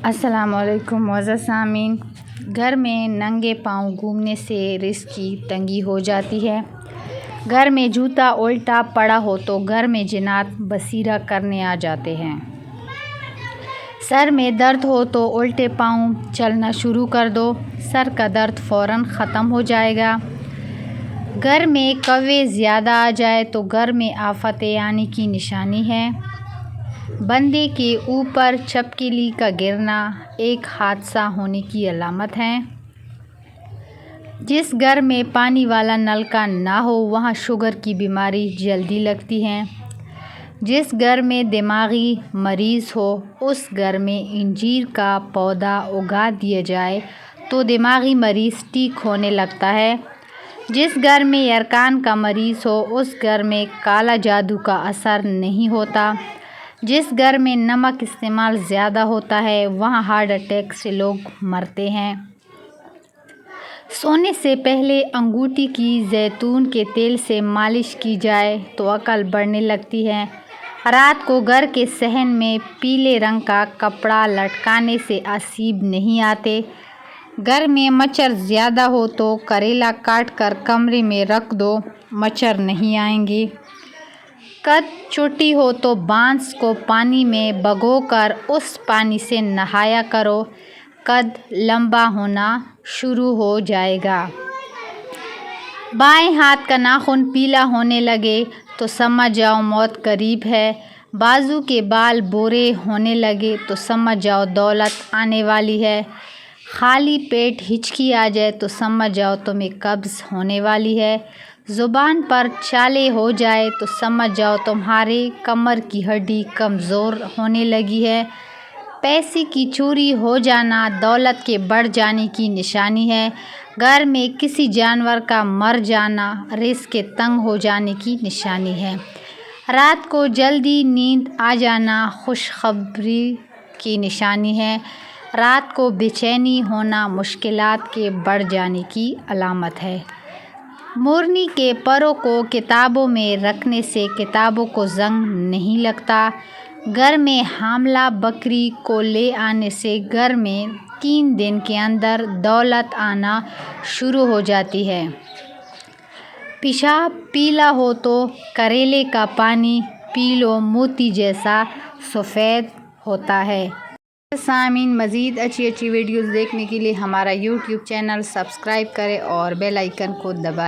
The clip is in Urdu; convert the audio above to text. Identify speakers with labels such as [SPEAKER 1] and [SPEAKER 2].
[SPEAKER 1] السلام علیکم معزز سامعین، گھر میں ننگے پاؤں گھومنے سے رزق کی تنگی ہو جاتی ہے۔ گھر میں جوتا الٹا پڑا ہو تو گھر میں جنات بصیرہ کرنے آ جاتے ہیں۔ سر میں درد ہو تو الٹے پاؤں چلنا شروع کر دو، سر کا درد فوراً ختم ہو جائے گا۔ گھر میں کوے زیادہ آ جائے تو گھر میں آفتیں آنے کی نشانی ہے۔ بندے کے اوپر چھپکلی کا گرنا ایک حادثہ ہونے کی علامت ہے۔ جس گھر میں پانی والا نلکا نہ ہو وہاں شوگر کی بیماری جلدی لگتی ہے۔ جس گھر میں دماغی مریض ہو اس گھر میں انجیر کا پودا اگا دیا جائے تو دماغی مریض ٹھیک ہونے لگتا ہے۔ جس گھر میں یرقان کا مریض ہو اس گھر میں کالا جادو کا اثر نہیں ہوتا۔ جس گھر میں نمک استعمال زیادہ ہوتا ہے وہاں ہارٹ اٹیک سے لوگ مرتے ہیں۔ سونے سے پہلے انگوٹھی کی زیتون کے تیل سے مالش کی جائے تو عقل بڑھنے لگتی ہے۔ رات کو گھر کے صحن میں پیلے رنگ کا کپڑا لٹکانے سے آسیب نہیں آتے۔ گھر میں مچھر زیادہ ہو تو کریلا کاٹ کر کمرے میں رکھ دو، مچھر نہیں آئیں گے۔ قد چھوٹی ہو تو بانس کو پانی میں بھگو کر اس پانی سے نہایا کرو، قد لمبا ہونا شروع ہو جائے گا۔ بائیں ہاتھ کا ناخن پیلا ہونے لگے تو سمجھ جاؤ موت قریب ہے۔ بازو کے بال بھورے ہونے لگے تو سمجھ جاؤ دولت آنے والی ہے۔ خالی پیٹ ہچکی آ جائے تو سمجھ جاؤ تمہیں قبض ہونے والی ہے۔ زبان پر چھالے ہو جائے تو سمجھ جاؤ تمہارے کمر کی ہڈی کمزور ہونے لگی ہے۔ پیسے کی چوری ہو جانا دولت کے بڑھ جانے کی نشانی ہے۔ گھر میں کسی جانور کا مر جانا رزق کے تنگ ہو جانے کی نشانی ہے۔ رات کو جلدی نیند آ جانا خوشخبری کی نشانی ہے۔ رات کو بے چینی ہونا مشکلات کے بڑھ جانے کی علامت ہے۔ مورنی کے پروں کو کتابوں میں رکھنے سے کتابوں کو زنگ نہیں لگتا۔ گھر میں حاملہ بکری کو لے آنے سے گھر میں 3 دن کے اندر دولت آنا شروع ہو جاتی ہے۔ پیشاب پیلا ہو تو کریلے کا پانی پی لو، موتی جیسا سفید ہوتا ہے۔ سامعین، مزید اچھی ویڈیوز دیکھنے کے لیے ہمارا یوٹیوب چینل سبسکرائب کریں اور بیل آئیکن کو دبائیں۔